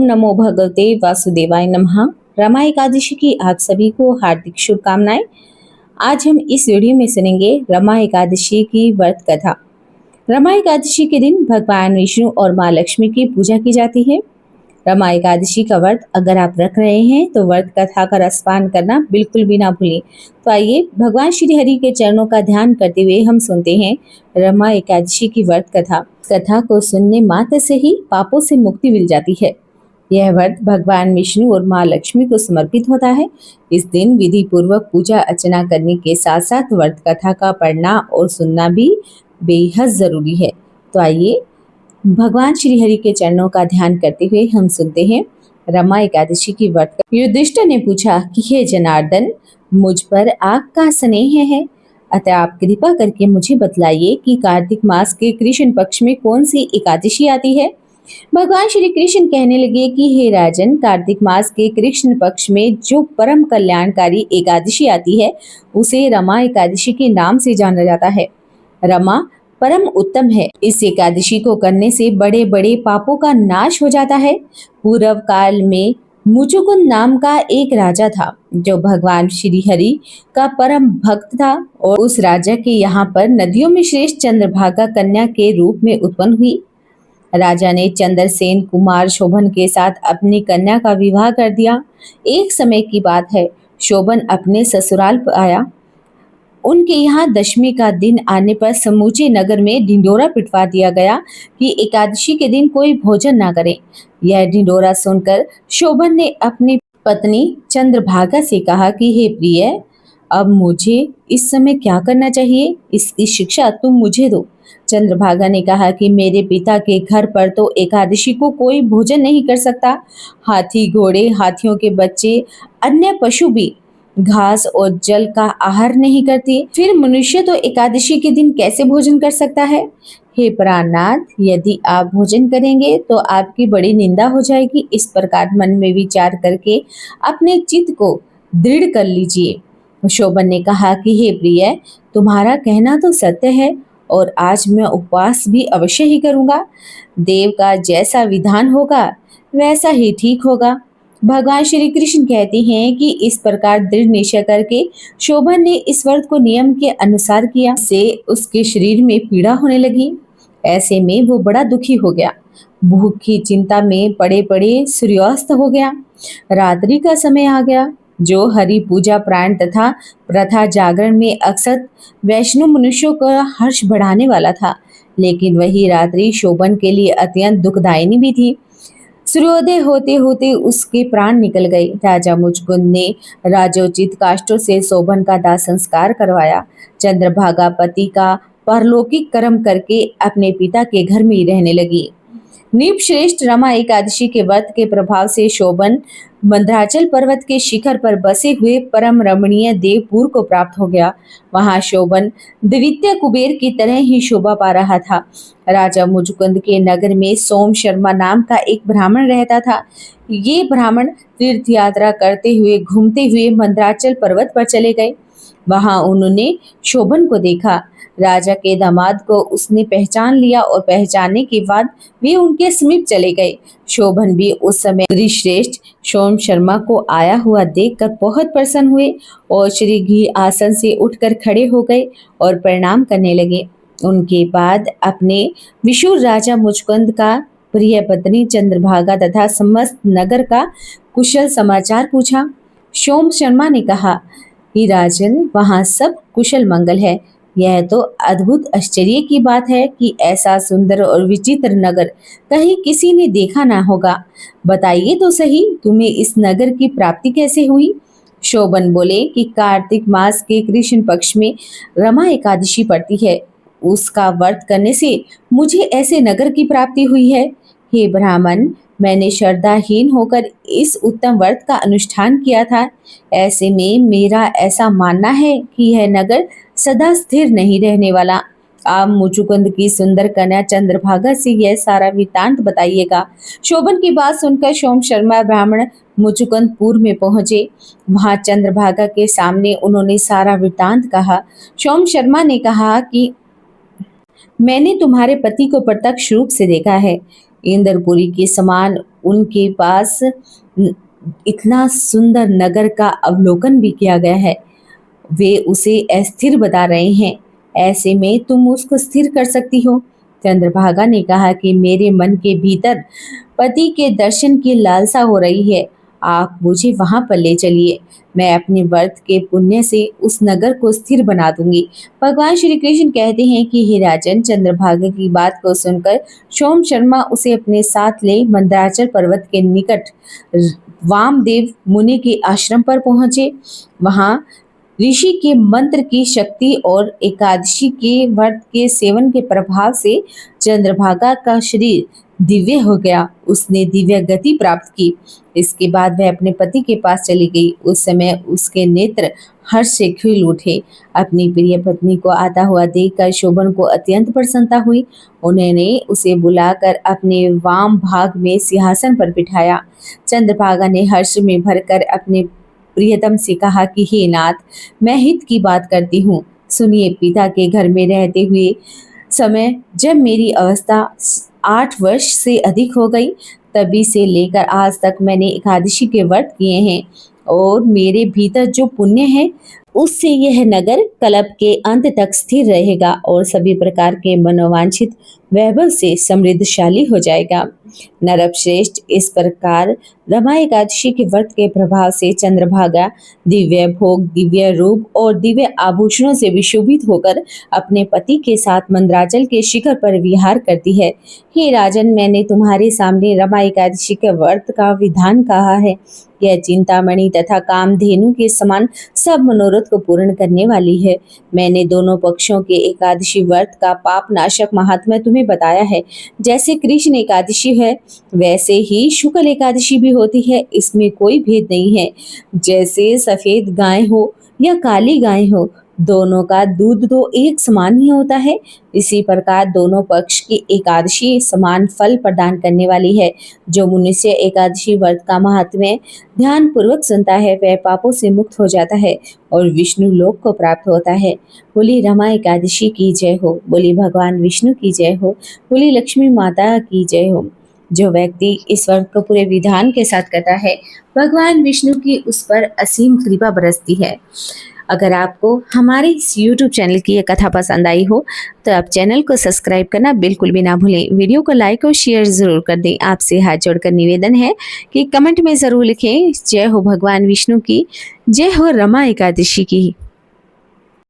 नमो भगवते वासुदेवाय नमः। रमा एकादशी की आप सभी को हार्दिक शुभकामनाएं। आज हम इस वीडियो में सुनेंगे रमा एकादशी की व्रत कथा। रमा एकादशी के दिन भगवान विष्णु और माँ लक्ष्मी की पूजा की जाती है। रमा एकादशी का व्रत अगर आप रख रहे हैं तो व्रत कथा का रसपान करना बिल्कुल भी ना भूलें। तो आइए भगवान श्री हरि के चरणों का ध्यान करते हुए हम सुनते हैं रमा एकादशी की व्रत कथा। कथा को सुनने मात्र से ही पापों से मुक्ति मिल जाती है। यह व्रत भगवान विष्णु और माँ लक्ष्मी को समर्पित होता है। इस दिन विधि पूर्वक पूजा अर्चना करने के साथ साथ व्रत कथा का पढ़ना और सुनना भी बेहद जरूरी है। तो आइए भगवान श्री हरि के चरणों का ध्यान करते हुए हम सुनते हैं रमा एकादशी की व्रत। युधिष्ठिर ने पूछा कि हे जनार्दन, मुझ पर आपका स्नेह है, अतः आप कृपा करके मुझे बतलाइए कि कार्तिक मास के कृष्ण पक्ष में कौन सी एकादशी आती है। भगवान श्री कृष्ण कहने लगे कि हे राजन, कार्तिक मास के कृष्ण पक्ष में जो परम कल्याणकारी एकादशी आती है उसे रमा एकादशी के नाम से जाना जाता है। रमा परम उत्तम है। इस एकादशी को करने से बड़े बड़े पापों का नाश हो जाता है। पूर्व काल में मुचुकुंद नाम का एक राजा था जो भगवान श्री हरि का परम भक्त था और उस राजा के यहाँ पर नदियों में श्रेष्ठ चंद्रभागा कन्या के रूप में उत्पन्न हुई। राजा ने चंद्रसेन कुमार शोभन के साथ अपनी कन्या का विवाह कर दिया। एक समय की बात है, शोभन अपने ससुराल आया। उनके यहाँ दशमी का दिन आने पर समूचे नगर में ढिंढोरा पिटवा दिया गया कि एकादशी के दिन कोई भोजन ना करे। यह ढिंढोरा सुनकर शोभन ने अपनी पत्नी चंद्रभागा से कहा कि हे प्रिय, अब मुझे इस समय क्या करना चाहिए, इसकी शिक्षा तुम मुझे दो। चंद्रभागा ने कहा कि मेरे पिता के घर पर तो एकादशी को कोई भोजन नहीं कर सकता। हाथी, घोड़े, हाथियों के बच्चे, अन्य पशु भी घास और जल का आहार नहीं करती, फिर मनुष्य तो एकादशी के दिन कैसे भोजन कर सकता है। हे प्राणनाथ, यदि आप भोजन करेंगे तो आपकी बड़ी निंदा हो जाएगी। इस प्रकार मन में विचार करके अपने चित्त को दृढ़ कर लीजिए। शोभन ने कहा कि हे प्रिय, तुम्हारा कहना तो सत्य है और आज मैं उपवास भी अवश्य ही करूंगा। देव का जैसा विधान होगा वैसा ही ठीक होगा। भगवान श्री कृष्ण कहते हैं कि इस प्रकार दृढ़ निश्चय करके शोभन ने इस व्रत को नियम के अनुसार किया। से उसके शरीर में पीड़ा होने लगी। ऐसे में वो बड़ा दुखी हो गया। भूख की चिंता में पड़े पड़े सूर्यास्त हो गया। रात्रि का समय आ गया। जो हरि पूजा प्राण तथा प्रथा जागरण में अक्सर वैष्णव मनुष्यों का हर्ष बढ़ाने वाला था, लेकिन वही रात्रि शोभन के लिए अत्यंत दुखदायिनी भी थी। सूर्योदय होते होते उसके प्राण निकल गए। राजा मुचकुंद ने राजोचित काष्ठों से शोभन का दाह संस्कार करवाया। चंद्रभागा पति का परलौकिक कर्म करके अपने पिता के घर में ही रहने लगी। निपश्रेष्ठ रमा एकादशी के व्रत के प्रभाव से शोभन मंदराचल पर्वत के शिखर पर बसे हुए परम रमणीय देवपुर को प्राप्त हो गया। वहां शोभन द्वितीय कुबेर की तरह ही शोभा पा रहा था। राजा मुचकुंद के नगर में सोम शर्मा नाम का एक ब्राह्मण रहता था। ये ब्राह्मण तीर्थ यात्रा करते हुए घूमते हुए मंदराचल पर्वत पर चले गए। वहां उन्होंने शोभन को देखा। राजा के दामाद को उसने पहचान लिया और पहचानने के बाद वे उनके समीप चले गए। शोभन भी उस समय श्रेष्ठ सोम शर्मा को आया हुआ देखकर बहुत प्रसन्न हुए और श्री घी आसन से उठकर खड़े हो गए और प्रणाम करने लगे। उनके बाद अपने विशुर राजा मुचकुंद का प्रिय पत्नी चंद्रभागा तथा समस्त नगर का कुशल समाचार पूछा। सोम शर्मा ने कहा कि राजन, वहां सब कुशल मंगल है। यह तो अद्भुत आश्चर्य की बात है कि ऐसा सुंदर और विचित्र नगर कहीं किसी ने देखा ना होगा। बताइए तो सही, तुम्हें इस नगर की प्राप्ति कैसे हुई। शोभन बोले कि कार्तिक मास के कृष्ण पक्ष में रमा एकादशी पड़ती है, उसका व्रत करने से मुझे ऐसे नगर की प्राप्ति हुई है। हे ब्राह्मण, मैंने श्रद्धाहीन होकर इस उत्तम व्रत का अनुष्ठान किया था। ऐसे में मेरा ऐसा मानना है कि यह नगर सदा स्थिर नहीं रहने वाला। आप मुचुकुंद की सुंदर कन्या चंद्रभागा से यह सारा वृत्तांत बताइएगा। शोभन की बात सुनकर सोम शर्मा ब्राह्मण मुचुकुंदपुर में पहुंचे। वहां चंद्रभागा के सामने उन्होंने सारा वृत्तांत कहा। सोम शर्मा ने कहा कि मैंने तुम्हारे पति को प्रत्यक्ष रूप से देखा है। इंद्रपुरी के समान उनके पास इतना सुंदर नगर का अवलोकन भी किया गया है। वे उसे अस्थिर बता रहे हैं, ऐसे में तुम उसको स्थिर कर सकती हो। चंद्रभागा ने कहा कि मेरे मन के भीतर पति के दर्शन की लालसा हो रही है, आप मुझे वहां पर ले चलिए। मैं अपने व्रत के पुण्य से उस नगर को स्थिर बना दूंगी। भगवान श्री कृष्ण कहते हैं कि हे राजन, चंद्रभागा की बात को सुनकर सोम शर्मा उसे अपने साथ ले मंदराचल पर्वत के निकट वामदेव मुनि के आश्रम पर पहुंचे। वहां ऋषि के मंत्र की शक्ति और एकादशी के व्रत के सेवन के प्रभाव से चंद्रभागा का शरीर दिव्य हो गया। उसने दिव्य गति प्राप्त की। इसके बाद वह अपने पति के पास चली गई। उस समय उसके नेत्र हर्ष से खिल उठे। अपनी प्रिय पत्नी को आता हुआ देखकर शोभन को अत्यंत प्रसन्नता हुई। उन्होंने उसे बुलाकर अपने वाम भाग में सिंहासन पर बिठाया। चंद्रभागा ने हर्ष में भरकर अपने प्रियतम से कहा कि हे नाथ, मैं हित की बात करती हूँ, सुनिए। पिता के घर में रहते हुए समय जब मेरी अवस्था 8 वर्ष से अधिक हो गई, तभी से लेकर आज तक मैंने एकादशी के व्रत किए हैं और मेरे भीतर जो पुण्य है उससे यह नगर कल्प के अंत तक स्थिर रहेगा और सभी प्रकार के मनोवांछित वैभव से समृद्धशाली हो जाएगा। नरप श्रेष्ठ, इस प्रकार रमा एकादशी के व्रत के प्रभाव से चंद्रभागा दिव्य भोग, दिव्य रूप और दिव्य आभूषणों से विशोभित होकर अपने पति के साथ मंदराचल के शिखर पर विहार करती है। हे राजन, मैंने तुम्हारे सामने रमा एकादशी के व्रत का विधान कहा है। यह चिंतामणि तथा कामधेनु के समान सब मनोरथ को पूर्ण करने वाली है। मैंने दोनों पक्षों के एकादशी व्रत का पाप नाशक महात्म्य तुम्हें बताया है। जैसे कृष्ण एकादशी है वैसे ही शुक्ल एकादशी भी होती है, इसमें कोई भेद नहीं है। जैसे सफेद गाय हो या काली गाय हो, दोनों का दूध तो एक समान ही होता है, इसी प्रकार दोनों पक्ष की एकादशी समान फल प्रदान करने वाली है। जो मनुष्य एकादशी व्रत का महात्म्य ध्यान पूर्वक सुनता है वह पापों से मुक्त हो जाता है और विष्णु लोक को प्राप्त होता है। बोली रमा एकादशी की जय हो, बोली भगवान विष्णु की जय हो, बोली लक्ष्मी माता की जय हो। जो व्यक्ति इस व्रत को पूरे विधान के साथ करता है, भगवान विष्णु की उस पर असीम कृपा बरसती है। अगर आपको हमारे इस YouTube चैनल की ये कथा पसंद आई हो तो आप चैनल को सब्सक्राइब करना बिल्कुल भी ना भूलें। वीडियो को लाइक और शेयर ज़रूर कर दें। आपसे हाथ जोड़कर निवेदन है कि कमेंट में ज़रूर लिखें जय हो भगवान विष्णु की, जय हो रमा एकादशी की।